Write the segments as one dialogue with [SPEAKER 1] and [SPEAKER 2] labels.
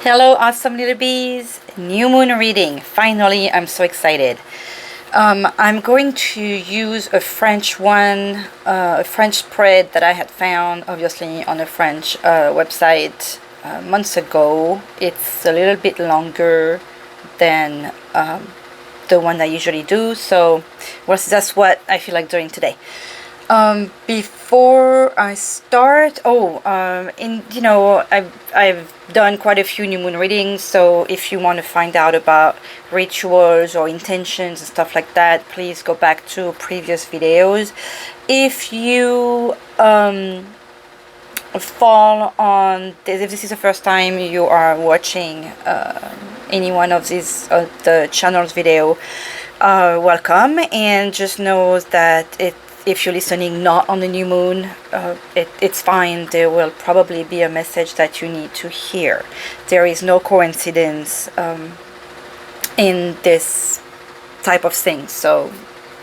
[SPEAKER 1] Hello, awesome little bees. New moon reading. Finally, I'm so excited. I'm going to use a French one, a French spread that I had found, obviously, on a French website months ago. It's a little bit longer than the one I usually do, so that's what I feel like doing today. Before I start, I've done quite a few new moon readings. So if you want to find out about rituals or intentions and stuff like that, please go back to previous videos. If you fall on this, if this is the first time you are watching any one of these the channel's video, welcome, and just know that if you're listening not on the new moon, it's fine. There will probably be a message that you need to hear. There is no coincidence in this type of thing. So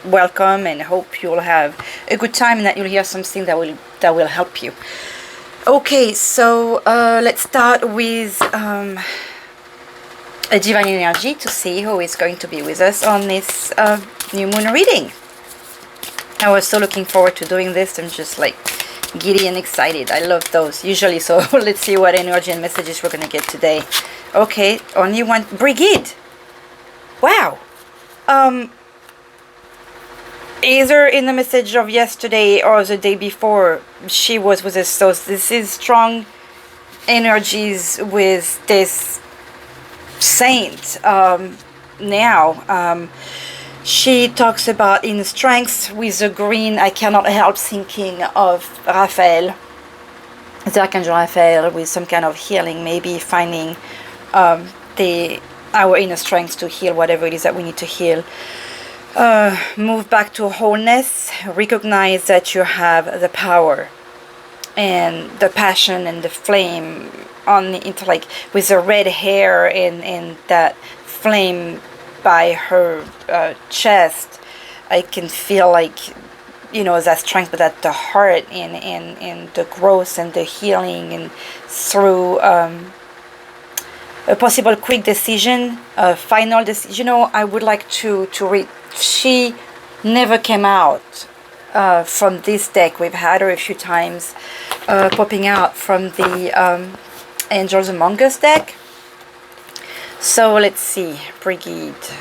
[SPEAKER 1] welcome, and hope you'll have a good time and that you'll hear something that will help you. Okay, so let's start with a divine energy to see who is going to be with us on this new moon reading. I was so looking forward to doing this. I'm just like giddy and excited. I love those usually. So let's see what energy and messages we're gonna get today. Okay, only one. Brigitte. Wow. Either in the message of yesterday or the day before, she was with us. So this is strong energies with this saint now. She talks about in strength with the green. I cannot help thinking of Raphael, the Archangel Raphael, with some kind of healing, maybe finding our inner strength to heal whatever it is that we need to heal. Move back to wholeness. Recognize that you have the power and the passion and the flame on the intellect, with the red hair and that flame by her chest. I can feel like, that strength, but at the heart and the growth and the healing, and through a possible quick decision, a final decision. I would like to read. She never came out from this deck. We've had her a few times popping out from the Angels Among Us deck. So let's see, Brigitte.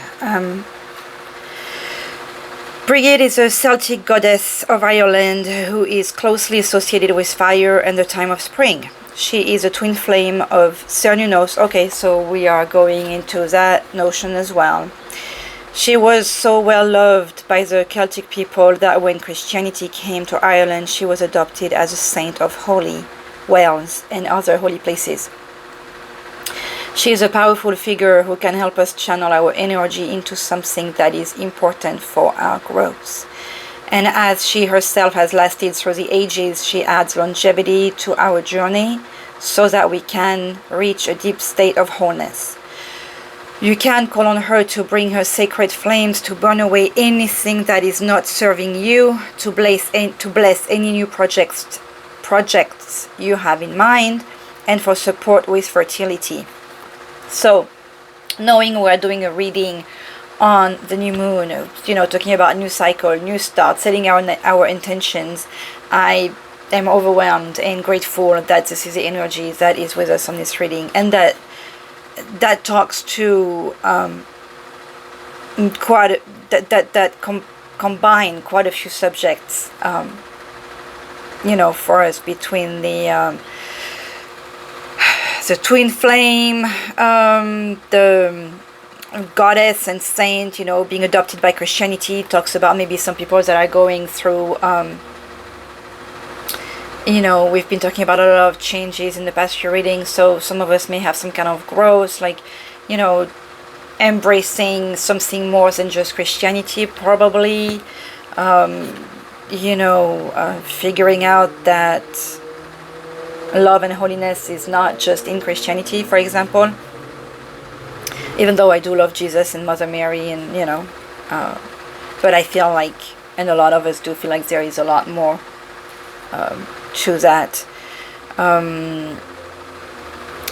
[SPEAKER 1] Brigitte is a Celtic goddess of Ireland who is closely associated with fire and the time of spring. She is a twin flame of Cernunnos. Okay, so we are going into that notion as well. She was so well loved by the Celtic people that when Christianity came to Ireland, she was adopted as a saint of Holy Wells and other holy places. She is a powerful figure who can help us channel our energy into something that is important for our growth. And as she herself has lasted through the ages, she adds longevity to our journey so that we can reach a deep state of wholeness. You can call on her to bring her sacred flames to burn away anything that is not serving you, to bless any new projects you have in mind, and for support with fertility. So, knowing we're doing a reading on the new moon, talking about new cycle, new start, setting our intentions, I am overwhelmed and grateful that this is the energy that is with us on this reading, and that talks to combine quite a few subjects, for us, between the twin flame, the goddess and saint, being adopted by Christianity. Talks about maybe some people that are going through, we've been talking about a lot of changes in the past few readings, so some of us may have some kind of growth, like, embracing something more than just Christianity, probably, figuring out that love and holiness is not just in Christianity, for example, even though I do love Jesus and Mother Mary, and but I feel like, and a lot of us do feel like, there is a lot more to that.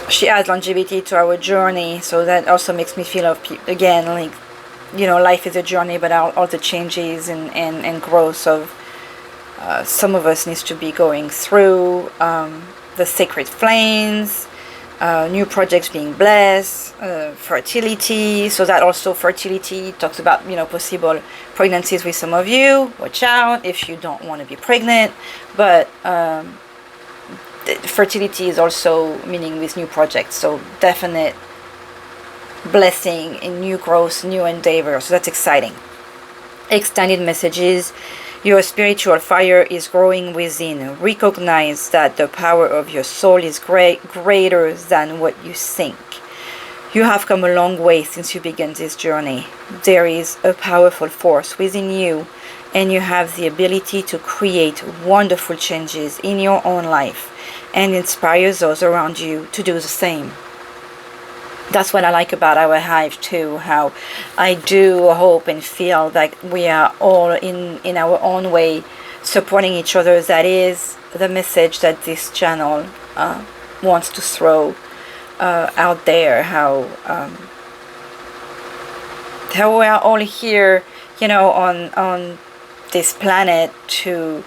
[SPEAKER 1] she adds longevity to our journey, so that also makes me feel of again, like, you know, life is a journey, but all the changes and growth of some of us needs to be going through, the sacred flames, new projects being blessed, fertility. So that also fertility talks about, you know, possible pregnancies with some of you. Watch out if you don't want to be pregnant, but fertility is also meaning with new projects. So definite blessing in new growth, new endeavor. So that's exciting. Extended messages. Your spiritual fire is growing within. Recognize that the power of your soul is greater than what you think. You have come a long way since you began this journey. There is a powerful force within you, and you have the ability to create wonderful changes in your own life and inspire those around you to do the same. That's what I like about our hive too, how I do hope and feel that we are all in our own way supporting each other. That is the message that this channel wants to throw out there, how we are all here, you know, on this planet to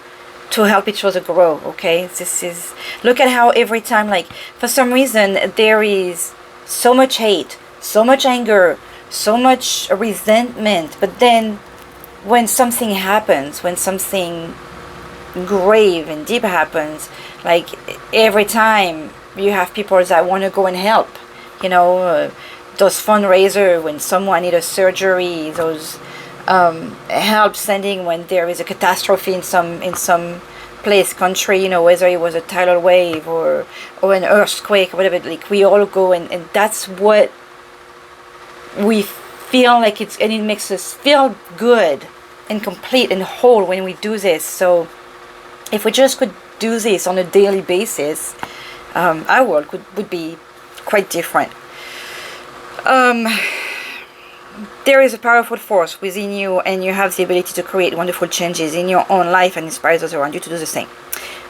[SPEAKER 1] help each other grow. Okay, this is, look at how every time, like, for some reason there is so much hate, so much anger, so much resentment, but then when something happens, when something grave and deep happens, like every time you have people that want to go and help, you know, those fundraisers when someone needs a surgery, those help sending when there is a catastrophe in some place, country, you know, whether it was a tidal wave or an earthquake or whatever, like we all go and that's what we feel like it's, and it makes us feel good and complete and whole when we do this. So if we just could do this on a daily basis, our world would be quite different. There is a powerful force within you, and you have the ability to create wonderful changes in your own life and inspire those around you to do the same.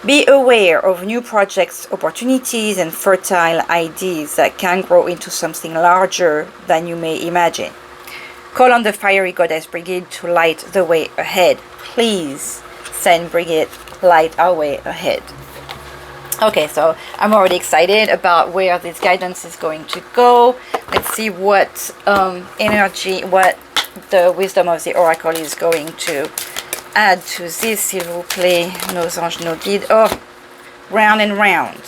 [SPEAKER 1] Be aware of new projects, opportunities, and fertile ideas that can grow into something larger than you may imagine. Call on the fiery goddess Brigid to light the way ahead. Please send Brigid, light our way ahead. Okay, so I'm already excited about where this guidance is going to go. Let's see what energy, what the wisdom of the oracle is going to add to this. S'il vous plaît, nos anges, nos guides. Oh, round and round.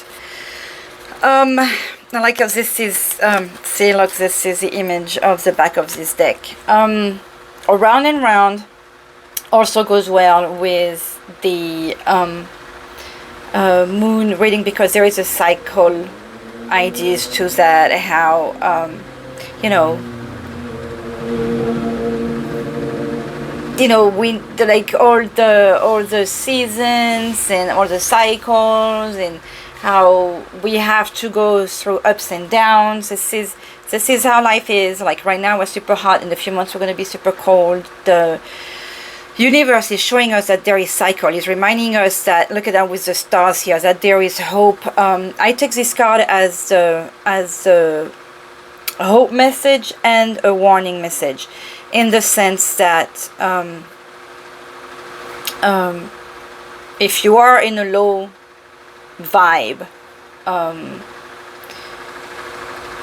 [SPEAKER 1] I like how this is, see, look, this is the image of the back of this deck. Round and round also goes well with the moon reading, because there is a cycle ideas to that, how you know, we like all the seasons and all the cycles, and how we have to go through ups and downs. This is how life is. Like right now we're super hot, in a few months we're going to be super cold. The universe is showing us that there is cycle, is reminding us that, look at that with the stars here, that there is hope. I take this card as a hope message and a warning message, in the sense that if you are in a low vibe,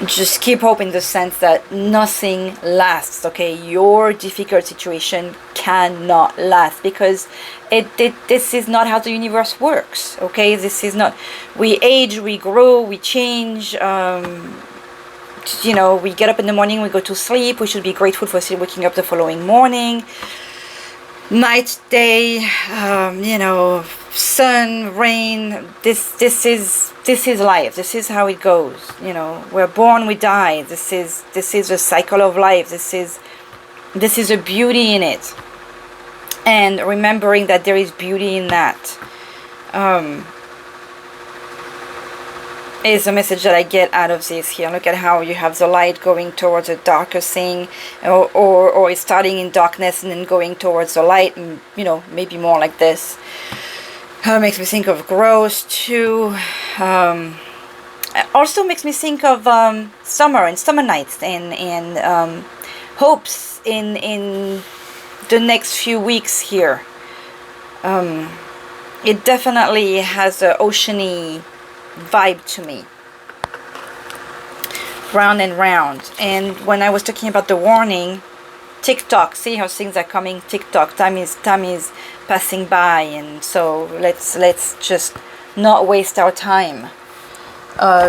[SPEAKER 1] just keep hope, in the sense that nothing lasts. Okay, your difficult situation cannot last, because this is not how the universe works. Okay, this is not, we age, we grow, we change. You know, we get up in the morning, we go to sleep, we should be grateful for still waking up the following morning. Night, day, you know, sun, rain. This is life. This is how it goes. You know, we're born, we die. This is a cycle of life. This is a beauty in it, and remembering that there is beauty in that is a message that I get out of this here. Look at how you have the light going towards a darker thing, or it's starting in darkness and then going towards the light, and you know, maybe more like this. Makes me think of growth too. also makes me think of summer and summer nights and hopes in the next few weeks here. It definitely has an oceany vibe to me. Round and round. And when I was talking about the warning, TikTok, see how things are coming. TikTok, time is passing by, and so let's just not waste our time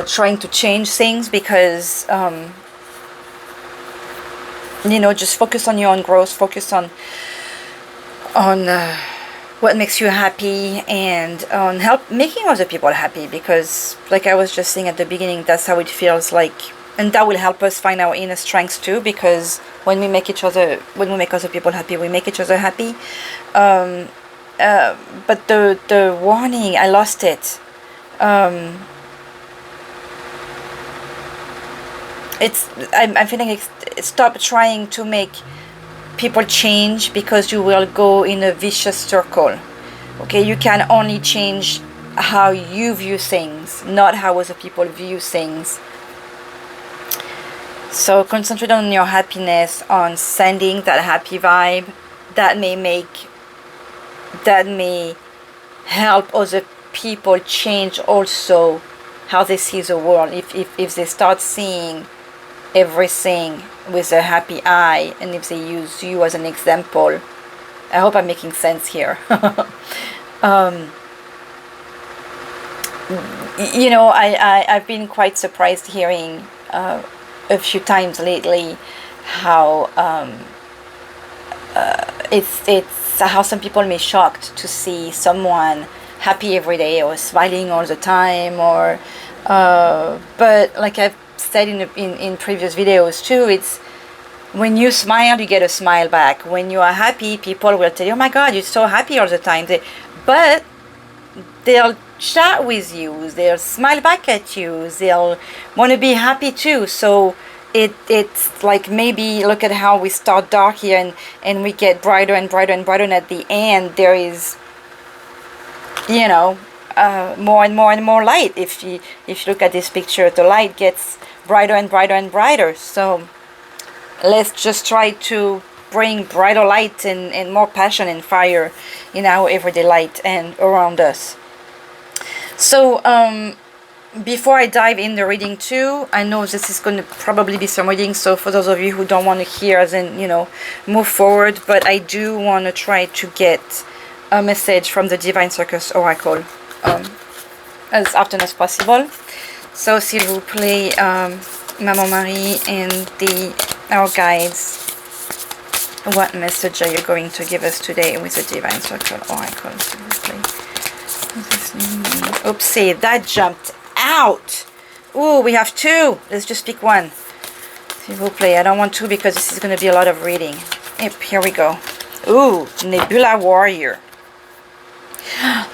[SPEAKER 1] trying to change things, because you know, just focus on your own growth, focus on what makes you happy, and on making other people happy, because like I was just saying at the beginning, that's how it feels like, and that will help us find our inner strengths too, because when we make other people happy, we make each other happy. But the warning, I lost it. I'm feeling stop trying to make people change, because you will go in a vicious circle. Okay, you can only change how you view things, not how other people view things. So concentrate on your happiness, on sending that happy vibe that may help other people change also how they see the world. If they start seeing everything with a happy eye, and if they use you as an example. I hope I'm making sense here. You know, I've been quite surprised hearing a few times lately how it's how some people may be shocked to see someone happy every day or smiling all the time, or but like I've said in previous videos too, it's when you smile, you get a smile back. When you are happy, people will tell you, oh my god, you're so happy all the time. But they'll chat with you, they'll smile back at you, they'll want to be happy too. So it's like, maybe look at how we start dark here and we get brighter and brighter and brighter, and at the end there is, you know, more and more and more light. If you look at this picture, the light gets brighter and brighter and brighter. So let's just try to bring brighter light and more passion and fire in our everyday light and around us. So before I dive in the reading too, I know this is going to probably be some reading, so for those of you who don't want to hear, as in, you know, move forward, but I do want to try to get a message from the Divine Circus Oracle as often as possible. So s'il vous plaît, Maman Marie and our guides, what message are you going to give us today with the Divine Circle Oracle? S'il vous plaît. Oopsie, that jumped out. Ooh, we have two. Let's just pick one. S'il vous plaît. I don't want two because this is going to be a lot of reading. Yep, here we go. Ooh, Nebula Warrior.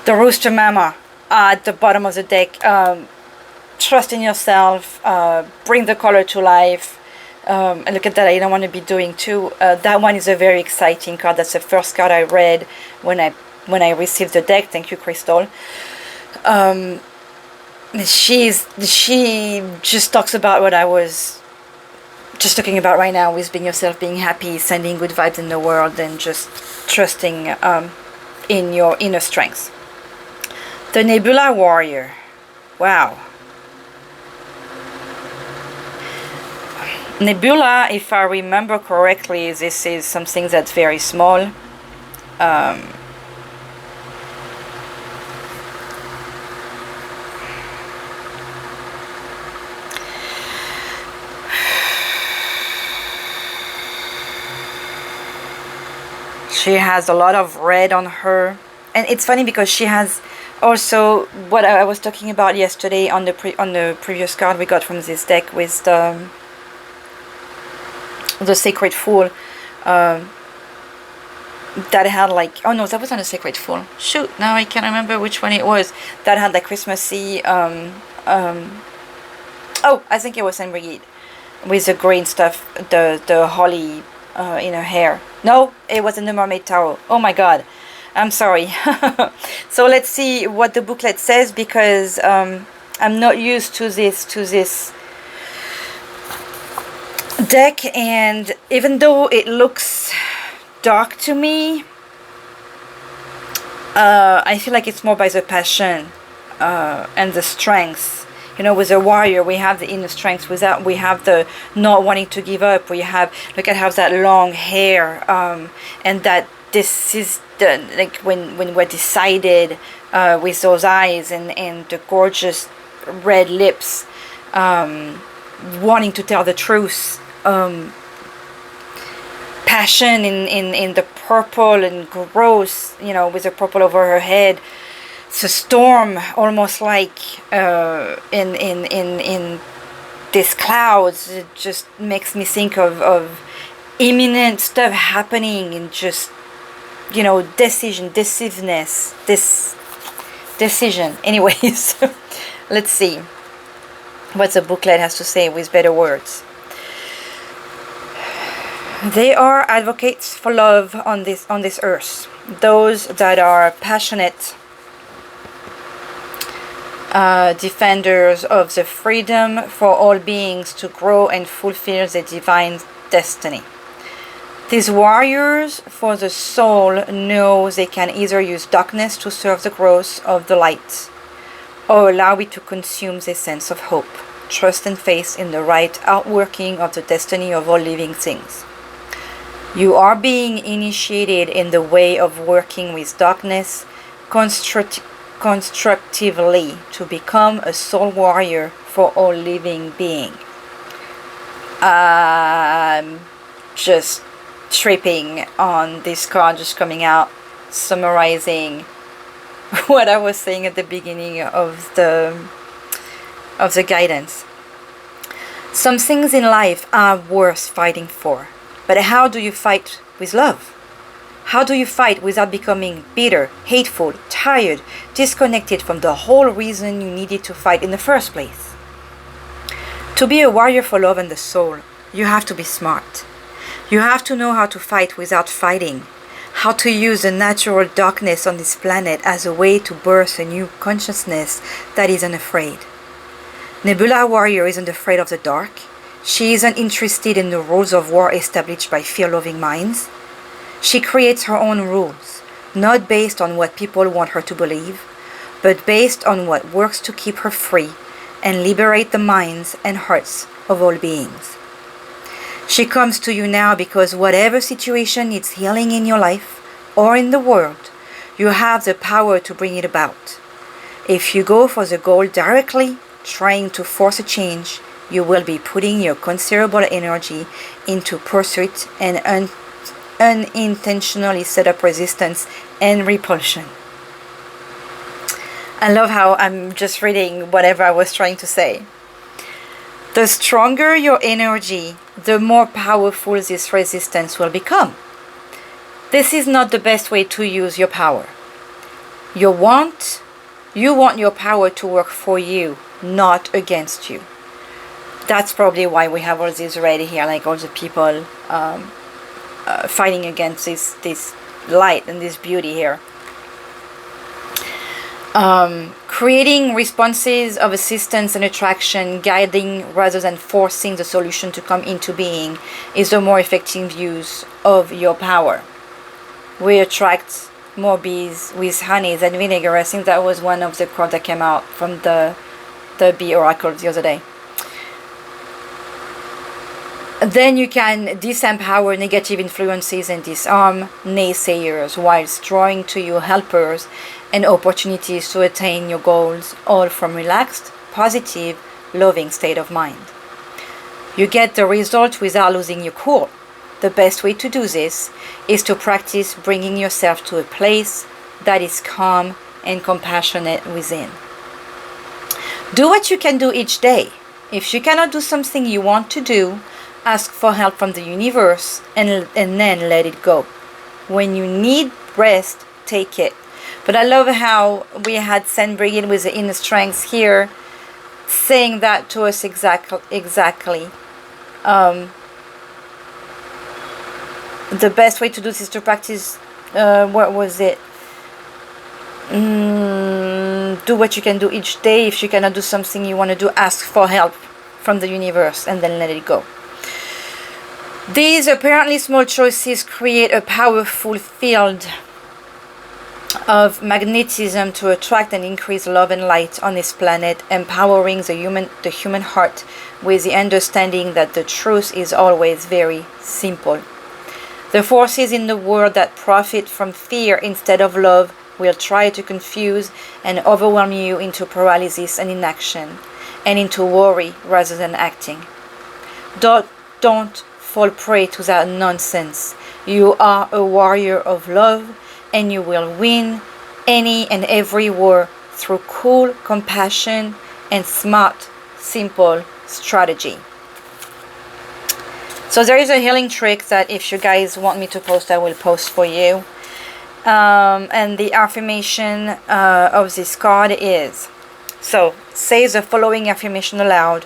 [SPEAKER 1] The Rooster Mama at the bottom of the deck. Trust in yourself. Bring the color to life. And look at that. I don't want to be doing two. That one is a very exciting card. That's the first card I read when I received the deck. Thank you, Crystal. She just talks about what I was just talking about right now, with being yourself, being happy, sending good vibes in the world, and just trusting in your inner strength. The Nebula Warrior. Wow. Nebula, if I remember correctly, this is something that's very small. She has a lot of red on her, and it's funny because she has also what I was talking about yesterday on the previous card we got from this deck with the Sacred Fool, that had like, oh no, that wasn't a Sacred Fool. Shoot, now I can't remember which one it was. That had like Christmassy. Oh, I think it was Saint Brigid with the green stuff, the holly in her hair. No, it was in the Mermaid Tarot. Oh my god, I'm sorry. So let's see what the booklet says, because I'm not used to this deck, and even though it looks dark to me, I feel like it's more by the passion and the strength. You know, with a warrior, we have the inner strength. Without, we have the not wanting to give up. We have, look at how that long hair, and that this is the, like when we're decided, with those eyes and the gorgeous red lips, wanting to tell the truth. Passion in the purple and gross, you know, with the purple over her head. It's a storm, almost like in these clouds. It just makes me think of imminent stuff happening, and just, you know, decisiveness, this decision. Anyways, let's see what the booklet has to say with better words. They are advocates for love on this earth. Those that are passionate defenders of the freedom for all beings to grow and fulfill their divine destiny. These warriors for the soul know they can either use darkness to serve the growth of the light, or allow it to consume their sense of hope, trust and faith in the right outworking of the destiny of all living things. You are being initiated in the way of working with darkness constructively to become a soul warrior for all living being. Just tripping on this card just coming out, summarizing what I was saying at the beginning of the guidance. Some things in life are worth fighting for. But how do you fight with love? How do you fight without becoming bitter, hateful, tired, disconnected from the whole reason you needed to fight in the first place? To be a warrior for love and the soul, you have to be smart. You have to know how to fight without fighting, how to use the natural darkness on this planet as a way to birth a new consciousness that isn't afraid. Nebula Warrior isn't afraid of the dark. She isn't interested in the rules of war established by fear-loving minds. She creates her own rules, not based on what people want her to believe, but based on what works to keep her free and liberate the minds and hearts of all beings. She comes to you now because whatever situation needs healing in your life or in the world, you have the power to bring it about. If you go for the goal directly, trying to force a change, you will be putting your considerable energy into pursuit and unintentionally set up resistance and repulsion. I love how I'm just reading whatever I was trying to say. The stronger your energy, the more powerful this resistance will become. This is not the best way to use your power. You want your power to work for you, not against you. That's probably why we have all these red here, like all the people fighting against this light and this beauty here. Creating responses of assistance and attraction, guiding rather than forcing the solution to come into being, is a more effective use of your power. We attract more bees with honey than vinegar. I think that was one of the quotes that came out from the bee oracle the other day. Then you can disempower negative influences and disarm naysayers whilst drawing to you helpers and opportunities to attain your goals, all from relaxed, positive, loving state of mind. You get the result without losing your cool. The best way to do this is to practice bringing yourself to a place that is calm and compassionate within. Do what you can do each day. If you cannot do something you want to do, ask for help from the universe and then let it go. When you need rest, take it. But I love how we had Saint Brigid with the inner strength here saying that to us exactly. The best way to do this is to practice, what was it? do what you can do each day. If you cannot do something you want to do, ask for help from the universe and then let it go. These apparently small choices create a powerful field of magnetism to attract and increase love and light on this planet, empowering the human heart with the understanding that the truth is always very simple. The forces in the world that profit from fear instead of love will try to confuse and overwhelm you into paralysis and inaction, and into worry rather than acting. Don't fall prey to that nonsense. You are a warrior of love, and you will win any and every war through cool compassion and smart, simple strategy. So there is a healing trick that if you guys want me to post, I will post for you. And the affirmation of this card is, so say the following affirmation aloud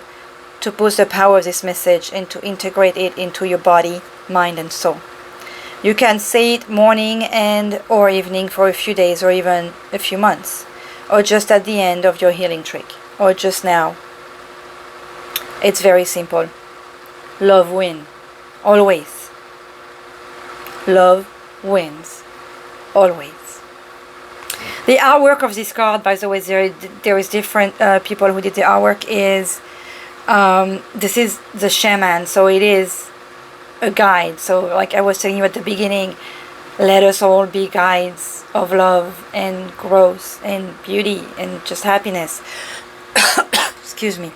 [SPEAKER 1] to boost the power of this message and to integrate it into your body, mind and soul. You can say it morning and or evening for a few days or even a few months, or just at the end of your healing trick, or just now. It's very simple. Love wins. Always. Love wins. Always. The artwork of this card, by the way, there is different people who did the artwork. Is this is the shaman, so it is a guide. So like I was telling you at the beginning, let us all be guides of love and growth and beauty and just happiness. Excuse me.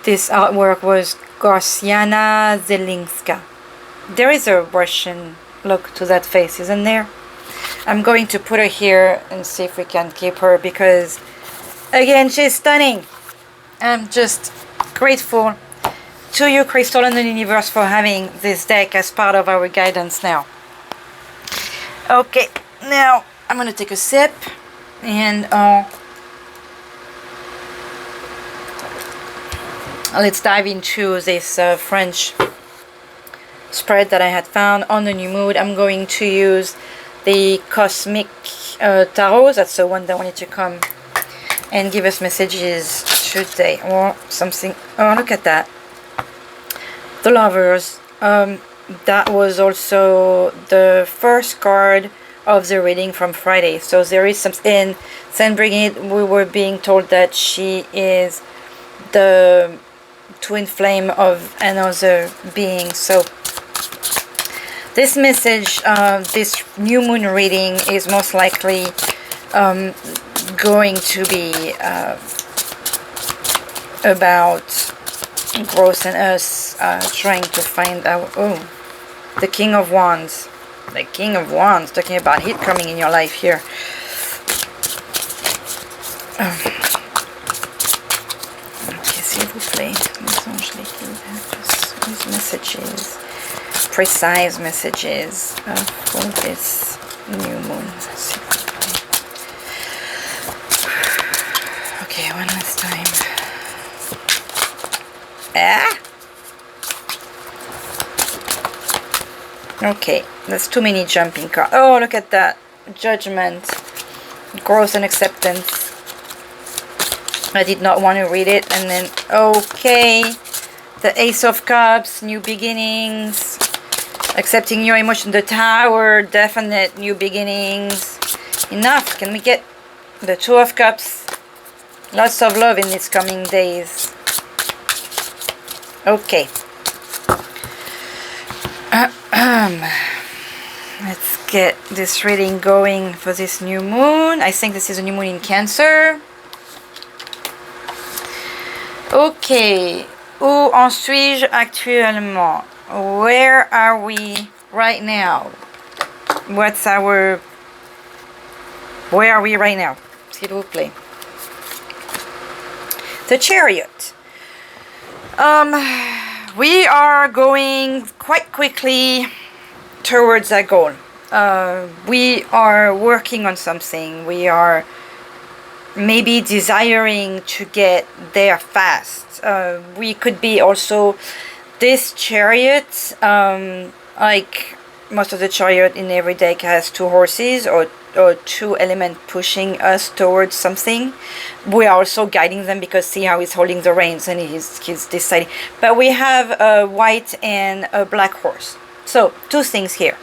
[SPEAKER 1] This artwork was Garciana Zelinska. There is a Russian look to that face, isn't there? I'm going to put her here and see if we can keep her, because again, she's stunning. I'm just grateful to you, Crystal and the universe, for having this deck as part of our guidance now. Okay, now I'm going to take a sip and let's dive into this French spread that I had found on the new mood. I'm going to use the Cosmic Tarot. That's the one that wanted to come and give us messages today or something. Oh, look at that. The Lovers. That was also the first card of the reading from Friday. So there is some in Saint Brigid. We were being told that she is the twin flame of another being. So this message, this new moon reading is most likely going to be about growth and us trying to find out. Oh, the King of Wands. The King of Wands, talking about heat coming in your life here. Okay, s'il vous plaît. These messages, precise messages for this new moon. Okay, one last time. Ah! Okay, that's too many jumping cards. Oh, look at that. Judgment. Growth and acceptance. I did not want to read it. And then, okay. The Ace of Cups. New beginnings. Accepting your emotion. The Tower. Definite new beginnings. Enough. Can we get the Two of Cups? Lots of love in these coming days. Okay. Let's get this reading going for this new moon. I think this is a new moon in Cancer. Okay. Où en suis-je actuellement? Where are we right now? Where are we right now? S'il vous plaît. The Chariot. We are going quite quickly towards that goal. We are working on something. We are maybe desiring to get there fast. We could be also this chariot, like most of the chariot in every deck has two horses or or two element pushing us towards something. We are also guiding them, because see how he's holding the reins and he's deciding. But we have a white and a black horse. So two things here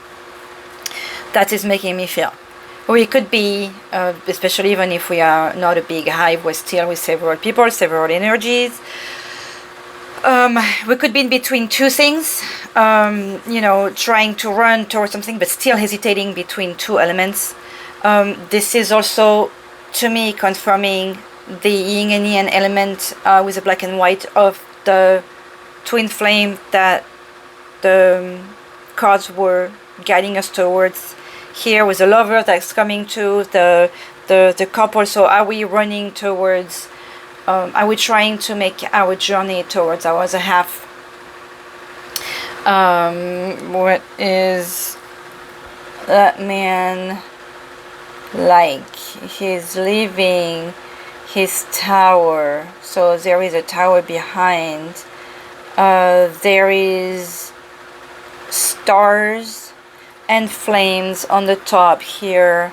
[SPEAKER 1] that is making me feel. We could be, especially even if we are not a big hive, we're still with several people, several energies. We could be in between two things, you know, trying to run towards something but still hesitating between two elements. This is also, to me, confirming the yin and yang element with the black and white of the twin flame that the cards were guiding us towards. Here with the lover that's coming to the couple. So are we running towards, are we trying to make our journey towards our other half? What is that man like? He's leaving his tower. So there is a tower behind. There is stars and flames on the top here.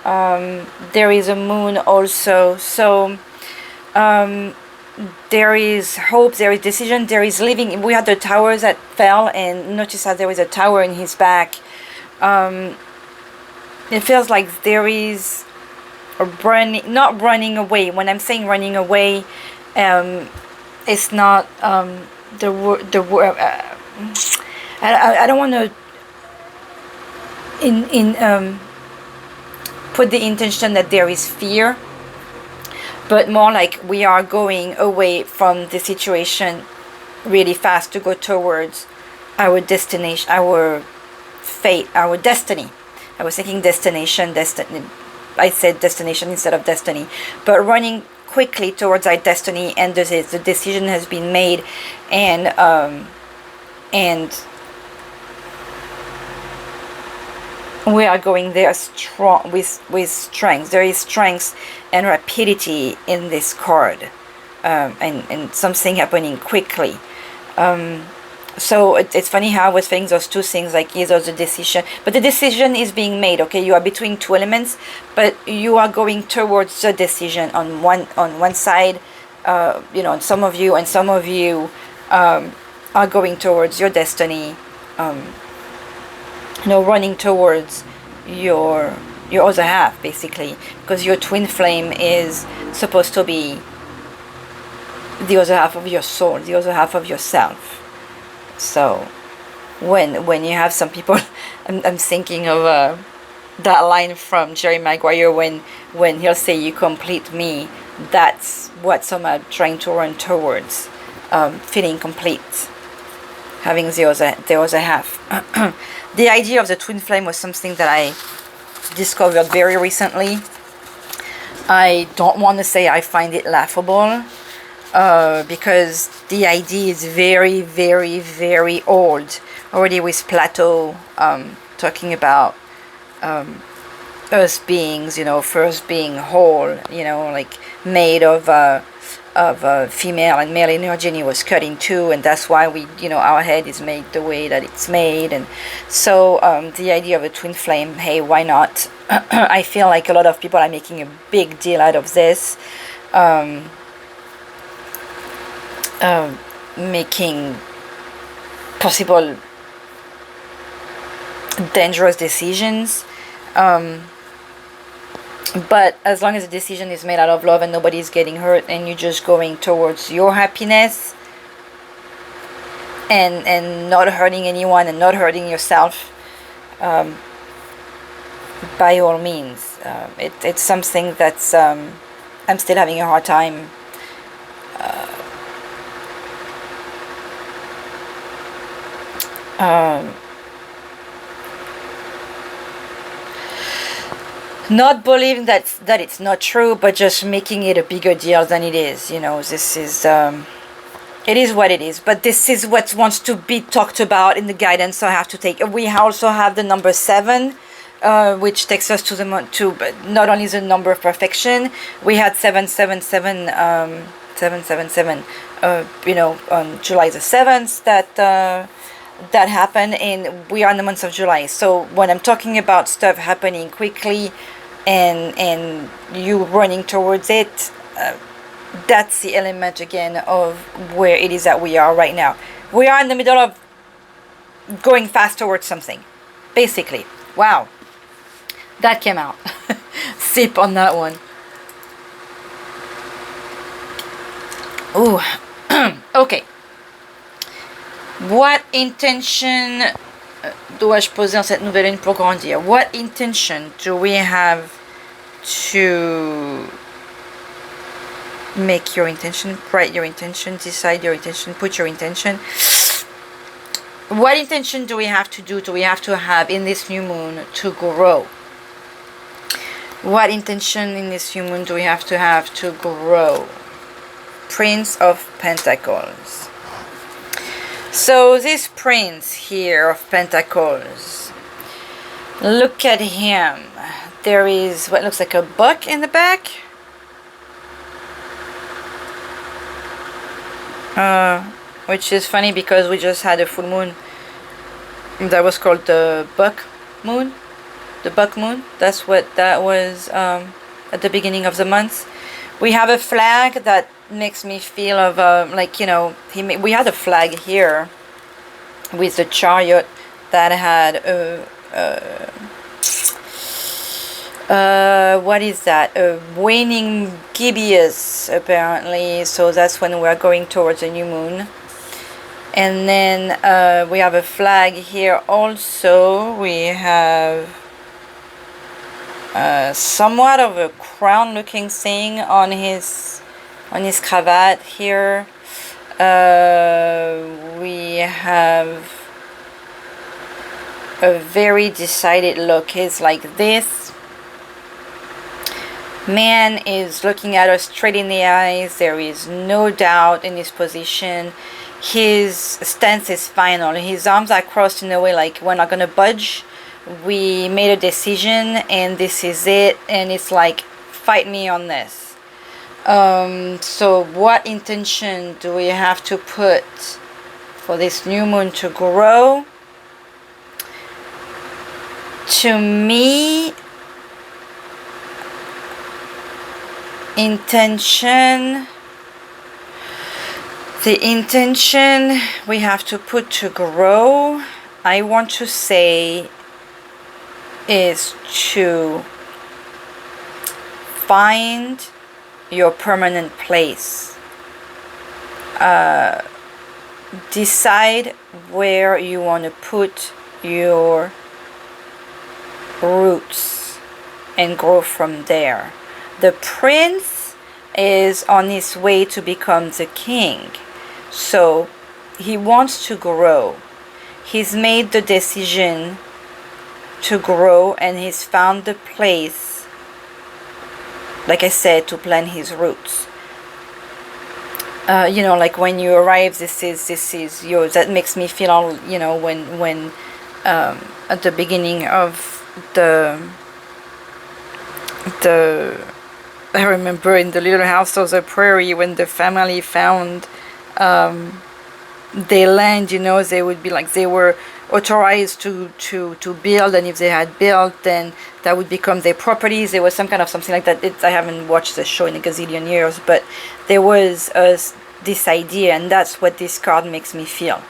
[SPEAKER 1] There is a moon also. So there is hope, there is decision, there is living. We had the towers that fell, and notice how there is a tower in his back. It feels like there is a running, not running away. When I'm saying running away, it's not the word. I don't want to put the intention that there is fear, but more like we are going away from the situation really fast to go towards our destination, our fate, our destiny. I was thinking destination, destiny. I said destination instead of destiny, but running quickly towards our destiny, and the decision has been made, and we are going there strong with strength. There is strength and rapidity in this card, and something happening quickly. So it's funny how I was saying those two things, like either the decision, but the decision is being made. Okay, you are between two elements, but you are going towards the decision on one side. You know, some of you are going towards your destiny. You know, running towards your other half, basically, because your twin flame is supposed to be the other half of your soul, the other half of yourself. So when you have some people, I'm thinking of that line from Jerry Maguire when he'll say, "You complete me." That's what some are trying to run towards, feeling complete, having the other half. The idea of the twin flame was something that I discovered very recently. I don't want to say I find it laughable, because the idea is very, very, very old. Already with Plato talking about earth beings, you know, first being whole, you know, like made of female and male energy, and it was cut in two, and that's why we, you know, our head is made the way that it's made. And so the idea of a twin flame, hey, why not? I feel like a lot of people are making a big deal out of this, making possible dangerous decisions, but as long as the decision is made out of love and nobody's getting hurt, and you're just going towards your happiness and not hurting anyone and not hurting yourself, by all means. It's something that's I'm still having a hard time not believing that it's not true, but just making it a bigger deal than it is. You know, this is it is what it is, but this is what wants to be talked about in the guidance. So I have to take. We also have the number 7, which takes us to not only the number of perfection. We had 777, 777. You know, on July the 7th, that happen, and we are in the month of July. So when I'm talking about stuff happening quickly and you running towards it, that's the element again of where it is that we are right now. We are in the middle of going fast towards something, basically. Wow, that came out. Sip on that one. Ooh. Ok. What intention dois-je poser dans cette nouvelle lune pour grandir? What intention do we have to make your intention, write your intention, decide your intention, put your intention? What intention do we have to do, do we have to have in this new moon to grow? What intention in this new moon do we have to grow? Prince of Pentacles. So this prince here of Pentacles, look at him. There is what looks like a buck in the back. Which is funny because we just had a full moon that was called the buck moon. The buck moon. That's what that was at the beginning of the month. We have a flag that makes me feel of like, you know, we had a flag here with the chariot that had what is that, a waning gibbous apparently, so that's when we're going towards a new moon. And then we have a flag here also. We have somewhat of a crown looking thing on his cravat here. We have a very decided look. He's like this. Man is looking at us straight in the eyes. There is no doubt in his position. His stance is final. His arms are crossed in a way like we're not gonna budge. We made a decision and this is it, and it's like, fight me on this. So what intention do we have to put for this new moon to grow? To me, the intention we have to put to grow, I want to say, is to find your permanent place. Decide where you want to put your roots and grow from there. The prince is on his way to become the king, so he wants to grow. He's made the decision to grow, and he's found the place, like I said, to plant his roots. You know, like when you arrive, this is yours. That makes me feel all, you know, when at the beginning of the I remember in the Little House of the Prairie, when the family found their land, you know, they would be like, they were authorized to build, and if they had built, then that would become their properties. There was some kind of something like that. I haven't watched the show in a gazillion years, but there was this idea, and that's what this card makes me feel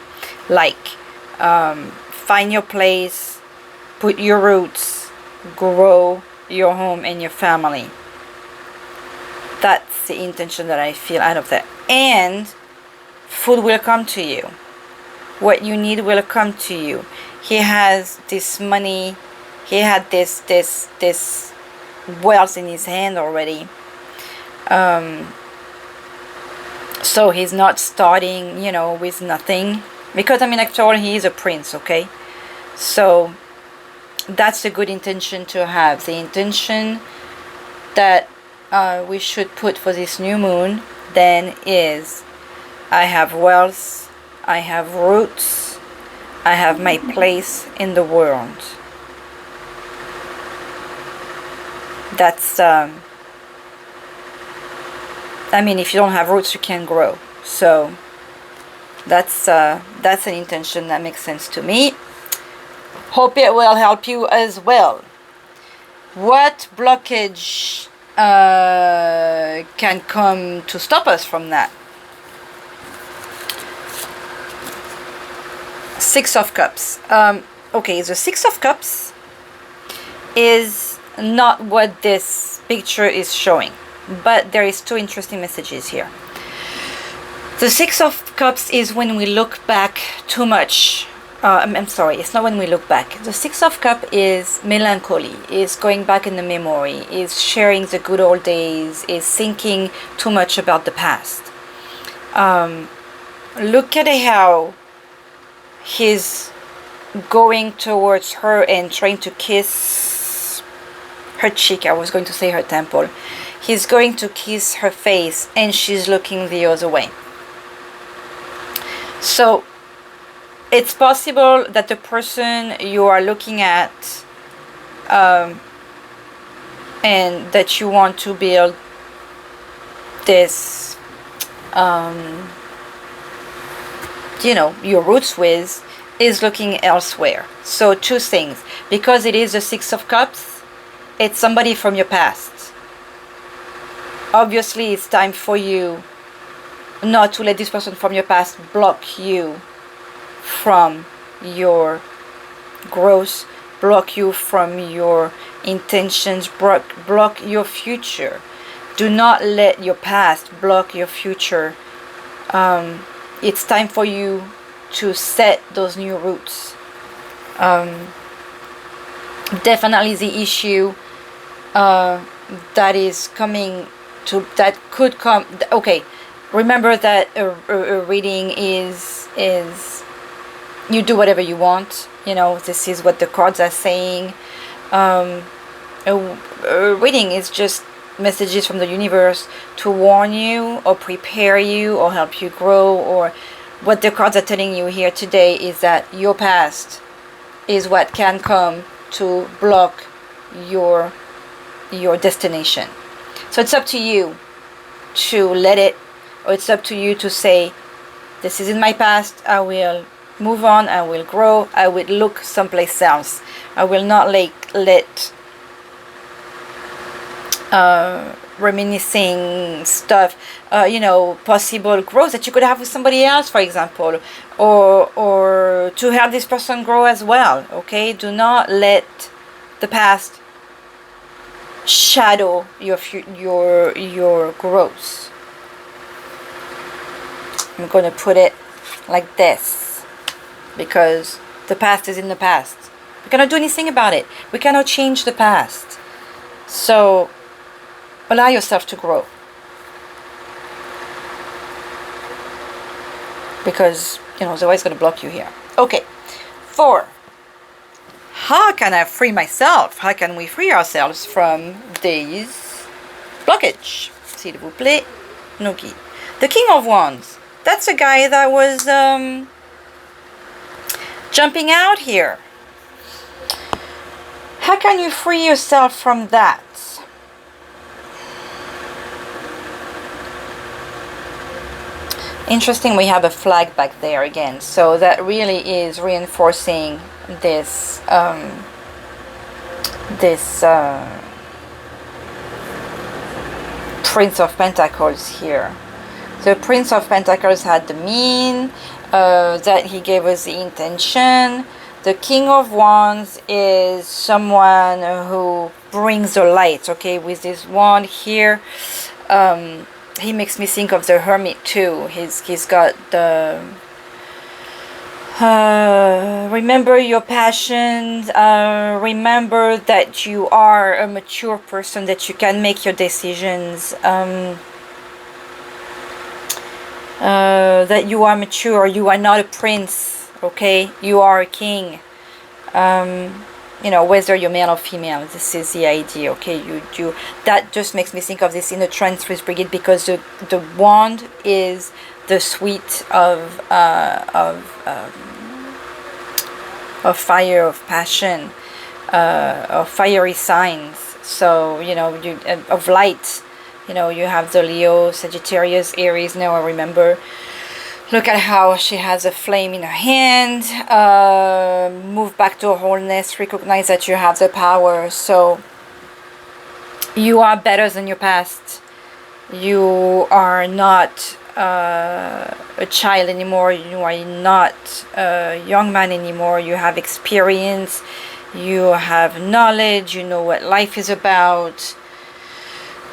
[SPEAKER 1] like. Find your place, put your roots, grow your home and your family. That's the intention that I feel out of that. And food will come to you. What you need will come to you. He has this money. He had this wealth in his hand already. So he's not starting, you know, with nothing. Because, I mean, after all, he is a prince, okay? So that's a good intention to have. The intention that we should put for this new moon then is, I have wealth, I have roots, I have my place in the world. That's I mean, if you don't have roots, you can't grow. So That's an intention that makes sense to me. Hope it will help you as well. What blockage can come to stop us from that? Six of Cups. Okay, the Six of Cups is not what this picture is showing, but there is two interesting messages here. The Six of Cups is when we look back too much. I'm sorry, it's not when we look back. The Six of Cups is melancholy, is going back in the memory, is sharing the good old days, is thinking too much about the past. Look at how he's going towards her and trying to kiss her cheek. I was going to say her temple. He's going to kiss her face and she's looking the other way. So it's possible that the person you are looking at and that you want to build this your roots with is looking elsewhere. So two things, because it is the Six of Cups, it's somebody from your past. Obviously it's time for you not to let this person from your past block you from your growth, block you from your intentions, block your future. Do not let your past block your future. It's time for you to set those new roots. Definitely the issue that is coming to, that could come, okay, remember that a reading is you do whatever you want. This is what the cards are saying. A reading is just messages from the universe to warn you or prepare you or help you grow. Or what the cards are telling you here today is that your past is what can come to block your destination. So it's up to you to let it, or it's up to you to say, this is in my past, I will move on, I will grow, I will look someplace else. I will not let reminiscing stuff, possible growth that you could have with somebody else, for example, or to help this person grow as well. Okay, do not let the past shadow your growth. I'm going to put it like this, because the past is in the past. We cannot do anything about it. We cannot change the past. So allow yourself to grow, because it's always going to block you here. Okay, 4. How can I free myself? How can we free ourselves from this blockage? S'il vous plaît, Nogi. The King of Wands. That's a guy that was jumping out here. How can you free yourself from that? Interesting, we have a flag back there again. So that really is reinforcing this Prince of Pentacles here. The Prince of Pentacles had the mean, that he gave us the intention. The King of Wands is someone who brings the light, okay, with this wand here. He makes me think of the Hermit too. He's got the remember your passions, remember that you are a mature person, that you can make your decisions, that you are mature, you are not a prince, okay, you are a king, whether you're male or female. This is the idea, okay. You that just makes me think of this in the Transfers Brigade, because the wand is the suite of fire, of passion, of fiery signs. So of light. You have the Leo, Sagittarius, Aries. Now I remember. Look at how she has a flame in her hand. Move back to wholeness. Recognize that you have the power. So you are better than your past. You are not a child anymore. You are not a young man anymore. You have experience. You have knowledge. You know what life is about.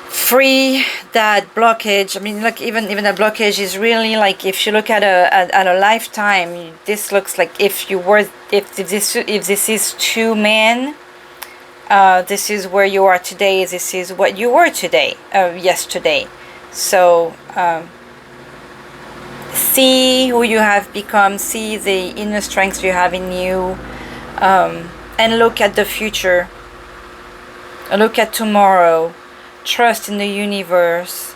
[SPEAKER 1] Free that blockage. I mean, look, even that blockage is really like, if you look at a lifetime, this looks like if this is two men, this is where you are today. This is what you were today, yesterday. So see who you have become. See the inner strength you have in you, and look at the future. Look at tomorrow. Trust in the universe.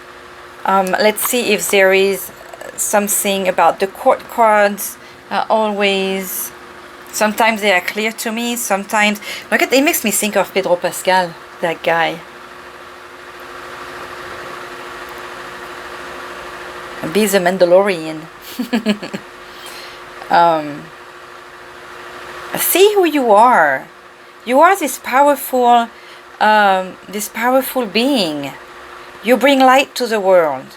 [SPEAKER 1] Let's see if there is something about the court cards. Always, sometimes they are clear to me. Sometimes, look at it, makes me think of Pedro Pascal, that guy. Be the Mandalorian. See who you are. You are this powerful being. You bring light to the world.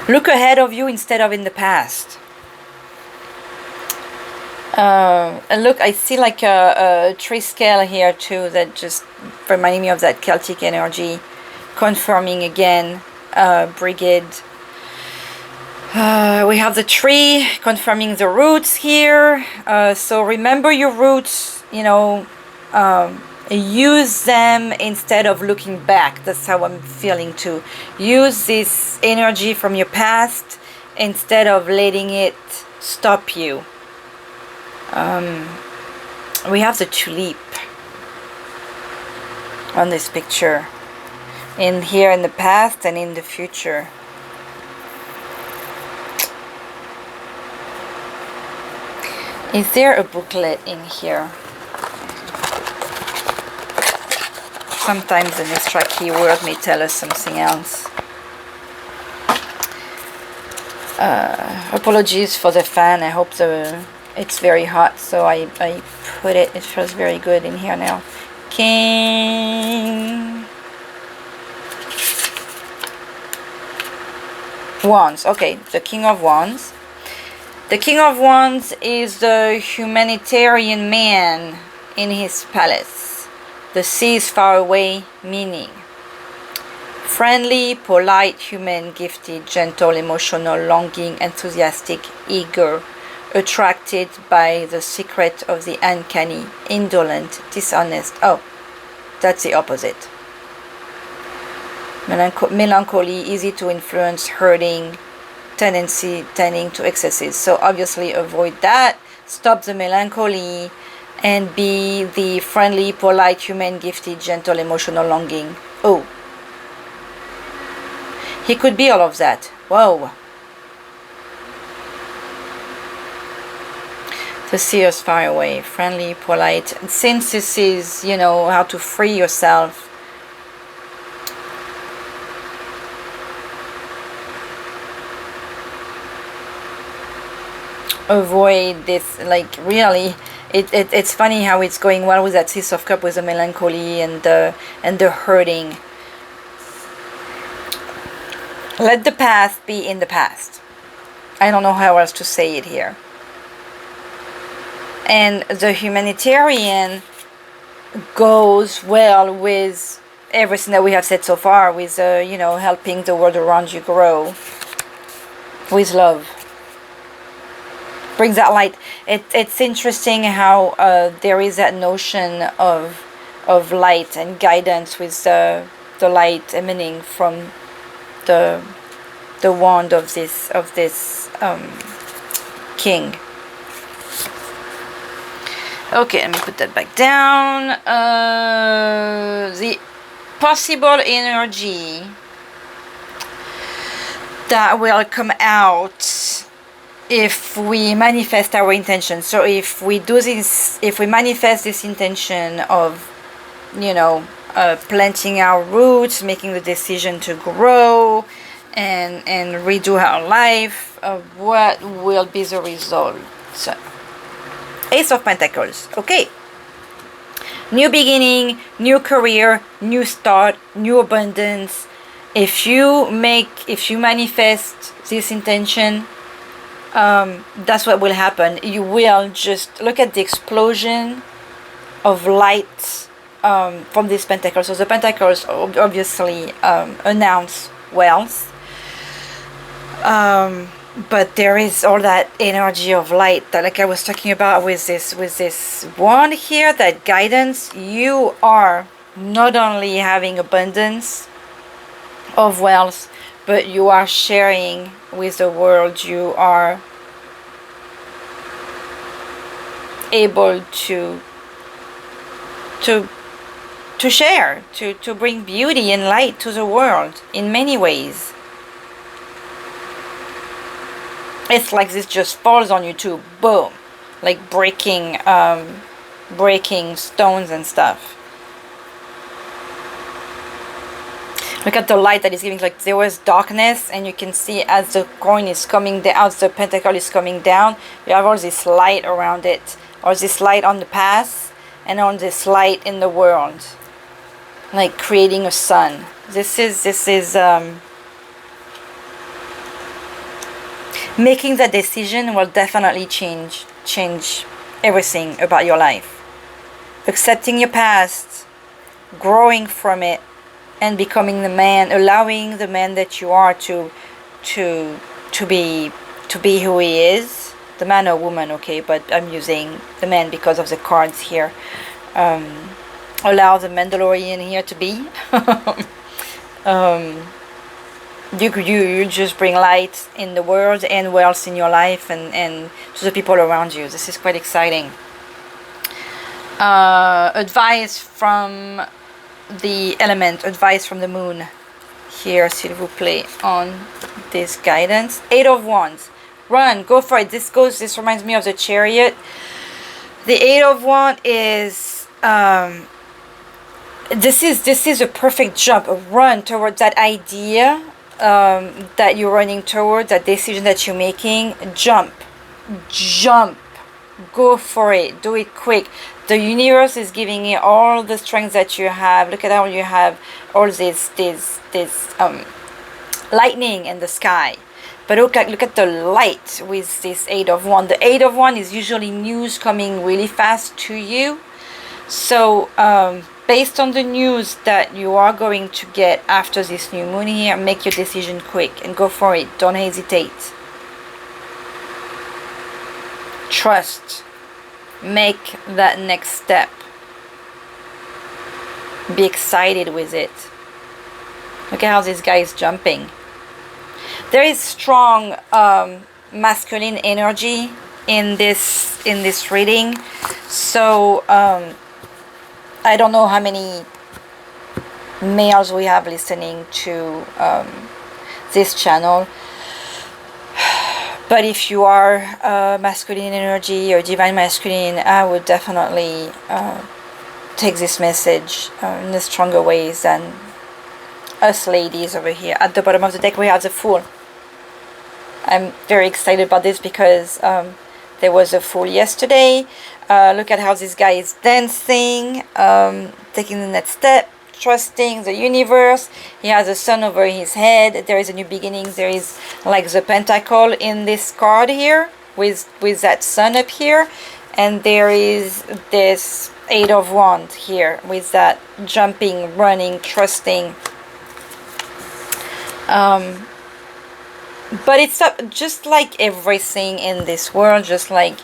[SPEAKER 1] Look ahead of you instead of in the past. And look, I see like a tree scale here too, that just reminding me of that Celtic energy, confirming again. Brigade. We have the tree confirming the roots here. So remember your roots, you know. Use them instead of looking back. That's how I'm feeling too. Use this energy from your past instead of letting it stop you. We have the tulip on this picture, in here in the past and in the future. Is there a booklet in here? Sometimes an extra keyword may tell us something else. Apologies for the fan. I hope it's very hot, so I put it. It feels very good in here now. King Wands. Okay, the King of Wands. The King of Wands is the humanitarian man in his palace. The sea is far away, meaning friendly, polite, human, gifted, gentle, emotional, longing, enthusiastic, eager, attracted by the secret of the uncanny, indolent, dishonest. Oh, that's the opposite. Melancholy, easy to influence, hurting, tendency tending to excesses. So obviously avoid that. Stop the melancholy and be the friendly, polite, human, gifted, gentle, emotional, longing. Oh, he could be all of that. Whoa. The sea is far away, friendly, polite. And since this is, you know, how to free yourself, avoid this, like, really. It's funny how it's going well with that Six of Cups, with the melancholy and the hurting. Let the past be in the past. I don't know how else to say it here. And the humanitarian goes well with everything that we have said so far, with you know, helping the world around you grow with love. Brings that light. It's interesting how there is that notion of light and guidance, with the light emanating from the wand of this king. Okay, let me put that back down. The possible energy that will come out if we manifest our intention. So if we do this, if we manifest this intention of, you know, planting our roots, making the decision to grow, and redo her life. What will be the result? So, Ace of Pentacles. Okay. New beginning, new career, new start, new abundance. If you manifest this intention, that's what will happen. You will just look at the explosion of light from these pentacles. So the pentacles obviously announce wealth, but there is all that energy of light that, like I was talking about with this wand here, that guidance. You are not only having abundance of wealth, but you are sharing with the world. You are able to share, to bring beauty and light to the world in many ways. It's like this just falls on you too, boom, like breaking stones and stuff. Look at the light that is giving. Like there was darkness, and you can see as the coin is coming down, as the pentacle is coming down, you have all this light around it, or this light on the path, and on this light in the world, like creating a sun. This is making that decision will definitely change everything about your life. Accepting your past, growing from it, and becoming the man, allowing the man that you are to be who he is, the man or woman, okay, but I'm using the man because of the cards here. Allow the Mandalorian here to be. You just bring light in the world and wealth in your life and to the people around you. This is quite exciting. Advice from the element, advice from the moon here, s'il vous plaît, on this guidance. 8 of Wands. Run, go for it. This reminds me of the Chariot. The 8 of Wands is this is a perfect jump, a run towards that idea that you're running towards, that decision that you're making. Jump, go for it, do it quick. The universe is giving you all the strength that you have. Look at how you have all this lightning in the sky. But look at the light with this 8 of Wands. The 8 of Wands is usually news coming really fast to you. So based on the news that you are going to get after this new moon here, make your decision quick and go for it. Don't hesitate. Trust. Make that next step. Be excited with it. Look at how this guy is jumping. There is strong masculine energy in this reading. So I don't know how many males we have listening to this channel. But if you are masculine energy or divine masculine, I would definitely take this message in the stronger ways than us ladies over here. At the bottom of the deck we have the Fool. I'm very excited about this because there was a Fool yesterday. Look at how this guy is dancing, taking the next step, trusting the universe. He has a sun over his head. There is a new beginning. There is like the pentacle in this card here with that sun up here, and there is this 8 of Wands here with that jumping, running, trusting. But it's just like everything in this world, just like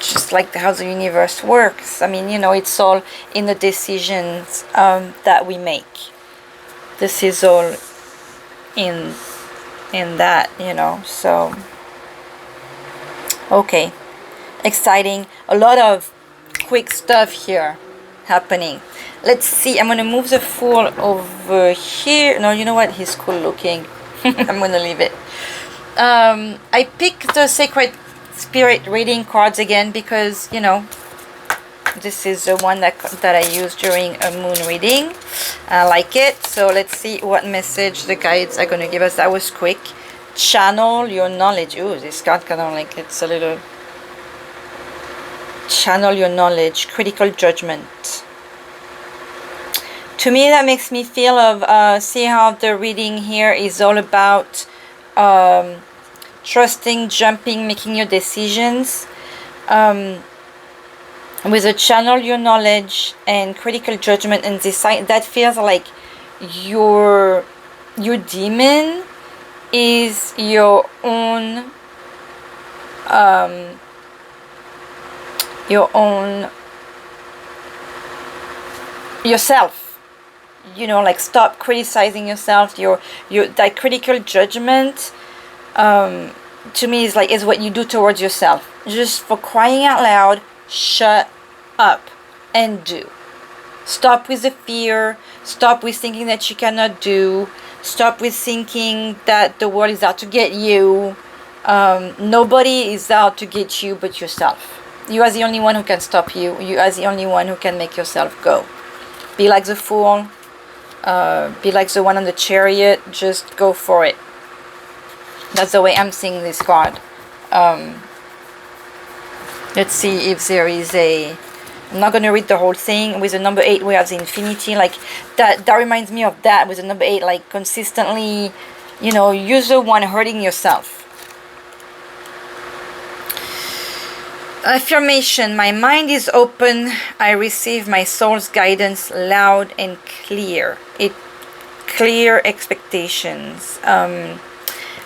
[SPEAKER 1] just like how the universe works. I mean, you know, it's all in the decisions that we make. This is all in that, you know. So okay, exciting. A lot of quick stuff here happening. Let's see. I'm gonna move the Fool over here. No, you know what? He's cool looking. I'm gonna leave it. I picked the Sacred Spirit reading cards again because, you know, This is the one that I use during a moon reading. I like it. So let's see what message the guides are going to give us. That was quick. Channel your knowledge. Ooh, this card kind of like, it's a little... Channel your knowledge. Critical judgment. To me, that makes me feel of... see how the reading here is all about... trusting, jumping, making your decisions. With a channel your knowledge and critical judgment and decide, that feels like your demon is your own yourself. You know, like, stop criticizing yourself. Your that critical judgment to me is like, is what you do towards yourself. Just for crying out loud, shut up and do. Stop with the fear. Stop with thinking that you cannot do. Stop with thinking that the world is out to get you. Nobody is out to get you but yourself. You are the only one who can stop you. You are the only one who can make yourself go. Be like the fool. Be like the one on the chariot. Just go for it. That's the way I'm seeing this card. Let's see if there is a... I'm not going to read the whole thing. With the number 8, we have the infinity. Like, that reminds me of that. With the number 8, like, consistently, you know, you're the one hurting yourself. Affirmation. My mind is open. I receive my soul's guidance loud and clear. Clear expectations.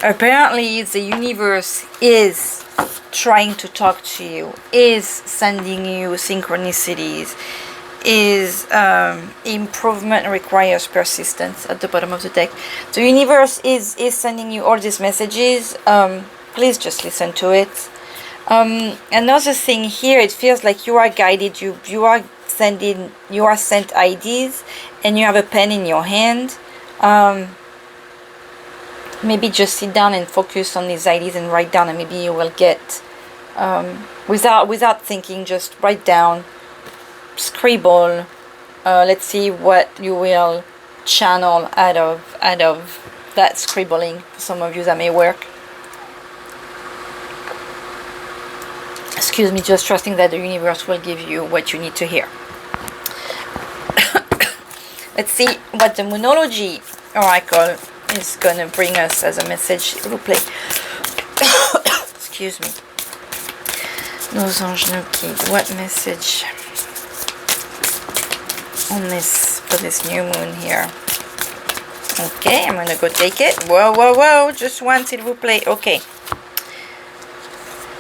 [SPEAKER 1] Apparently, the universe is trying to talk to you, is sending you synchronicities, is improvement requires persistence at the bottom of the deck. The universe is sending you all these messages. Please just listen to it. Another thing here, it feels like you are guided, you are sent IDs, and you have a pen in your hand. Maybe just sit down and focus on these ideas and write down, and maybe you will get, without thinking, just write down, scribble. Let's see what you will channel out of that scribbling. For some of you that may work. Excuse me, just trusting that the universe will give you what you need to hear. Let's see what the Moonology Oracle is going to bring us as a message. Replay. Excuse me. Nos anges nous guident. What message on this, for this new moon here? Okay, I'm going to go take it. Whoa. Just one, s'il vous plaît. Okay.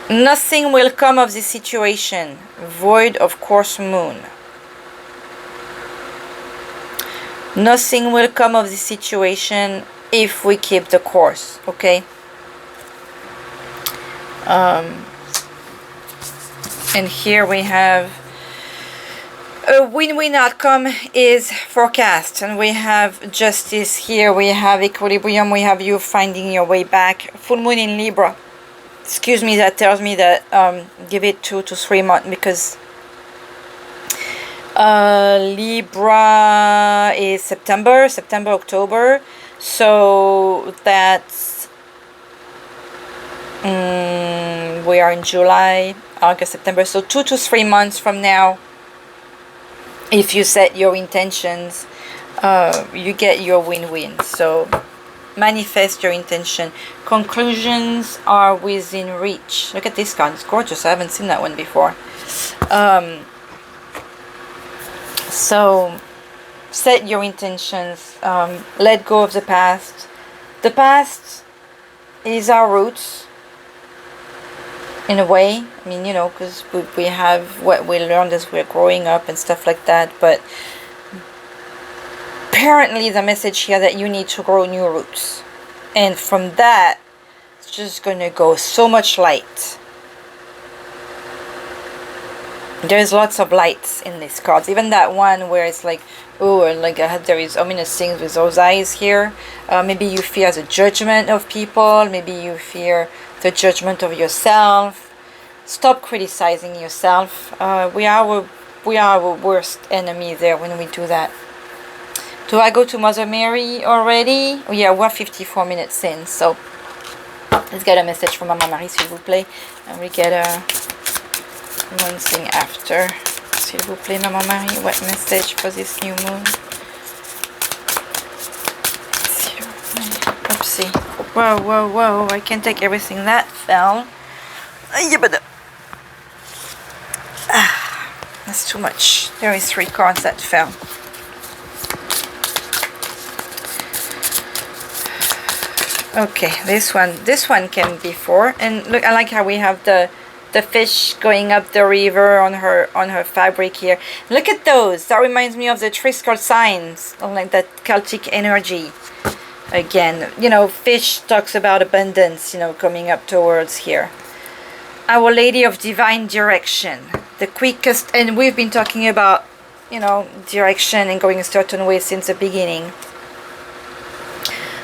[SPEAKER 1] Nothing will come of this situation. Void of course moon. Nothing will come of this situation if we keep the course. Okay. And here we have a win-win outcome is forecast, and we have justice here, we have equilibrium, we have you finding your way back. Full moon in Libra. Excuse me, that tells me that give it 2 to 3 months, because Libra is September, October, so that's we are in July, August, September, so 2 to 3 months from now, if you set your intentions, you get your win-win. So manifest your intention. Conclusions are within reach. Look at this card, it's gorgeous. I haven't seen that one before. So set your intentions. Let go of the past. The past is our roots, in a way. I mean, you know, because we have what we learned as we're growing up and stuff like that, but apparently the message here that you need to grow new roots, and from that it's just gonna go so much light. There's lots of lights in these cards, even that one where it's like, oh, like there is ominous things with those eyes here. Maybe you fear the judgment of people, maybe you fear the judgment of yourself. Stop criticizing yourself. We're we are our worst enemy there when we do that. Do I go to Mother Mary already? Oh yeah, we're 54 minutes in, so let's get a message from Maman Marie, s'il vous plaît. And we get one thing after. S'il vous plaît, Maman Marie, what message for this new moon? S'il vous plaît. Oopsie. Whoa, whoa, whoa, I can't take everything that fell. That's too much. There is 3 cards that fell. Okay, this one came before, and look, I like how we have the fish going up the river on her fabric here. Look at those. That reminds me of the Triskel signs, like that Celtic energy. Again, you know, fish talks about abundance, you know, coming up towards here. Our Lady of Divine Direction, the quickest, and we've been talking about, you know, direction and going a certain way since the beginning.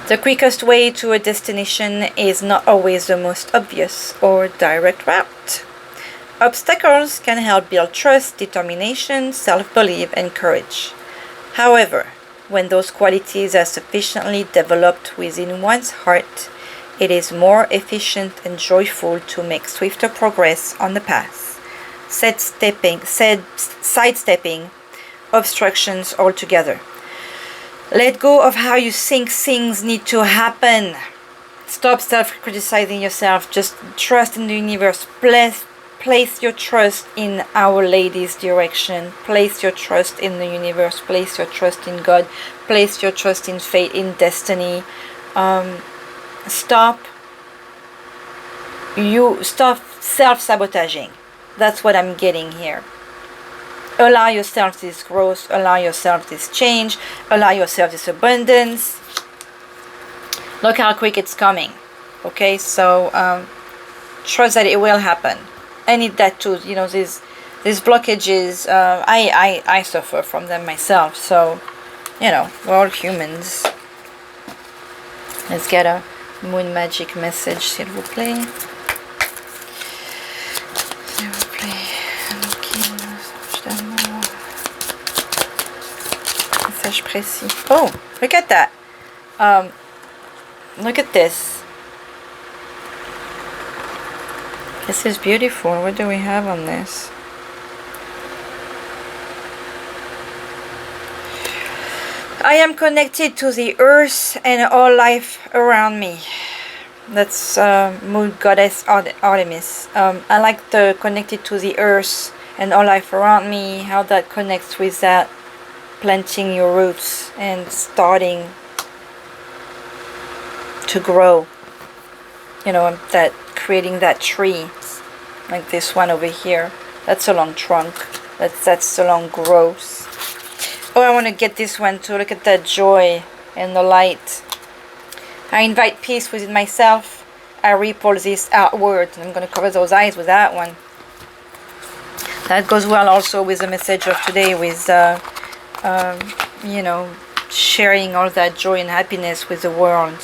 [SPEAKER 1] The quickest way to a destination is not always the most obvious or direct route. Obstacles can help build trust, determination, self-belief, and courage. However, when those qualities are sufficiently developed within one's heart, it is more efficient and joyful to make swifter progress on the path, sidestepping obstructions altogether. Let go of how you think things need to happen. Stop self-criticizing yourself. Just trust in the universe. Place your trust in Our Lady's direction. Place your trust in the universe. Place your trust in God. Place your trust in fate, in destiny. Stop self-sabotaging. That's what I'm getting here. Allow yourself this growth, allow yourself this change, allow yourself this abundance. Look how quick it's coming. Okay, so trust that it will happen. I need that too. You know, these blockages, I suffer from them myself. So, you know, we're all humans. Let's get a moon magic message, s'il vous plaît. S'il vous plaît. Message précis. Oh, look at that. Look at this. This is beautiful. What do we have on this? I am connected to the earth and all life around me. That's moon goddess Artemis. I like the connected to the earth and all life around me, how that connects with that planting your roots and starting to grow. You know, that creating that tree, like this one over here. That's a long trunk. That's a long growth. Oh, I want to get this one too. Look at that joy and the light. I invite peace within myself. I ripple this outward. I'm going to cover those eyes with that one. That goes well also with the message of today, with you know, sharing all that joy and happiness with the world.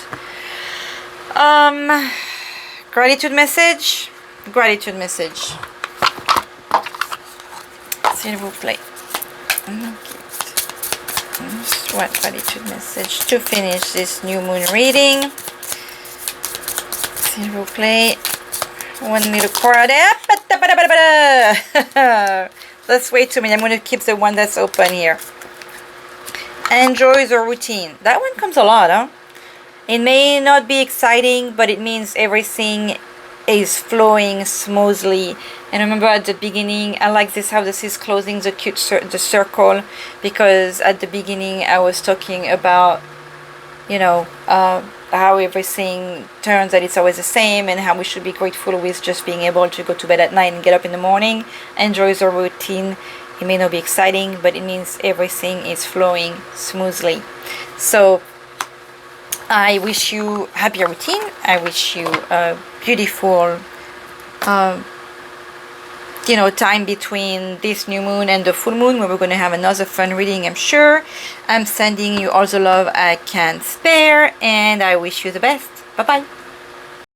[SPEAKER 1] Gratitude message. Gratitude message. S'il vous plaît. What gratitude message to finish this new moon reading? S'il vous plaît. One little card. That's way too many. I'm going to keep the one that's open here. Enjoy the routine. That one comes a lot, huh? It may not be exciting, but it means everything is flowing smoothly. And remember at the beginning, I like this, how this is closing the circle, because at the beginning I was talking about, you know, how everything turns, that it's always the same, and how we should be grateful with just being able to go to bed at night and get up in the morning. Enjoy the routine. It may not be exciting, but it means everything is flowing smoothly. So I wish you happy routine. I wish you a beautiful you know, time between this new moon and the full moon, where we're going to have another fun reading, I'm sure. I'm sending you all the love I can spare, and I wish you the best. Bye bye.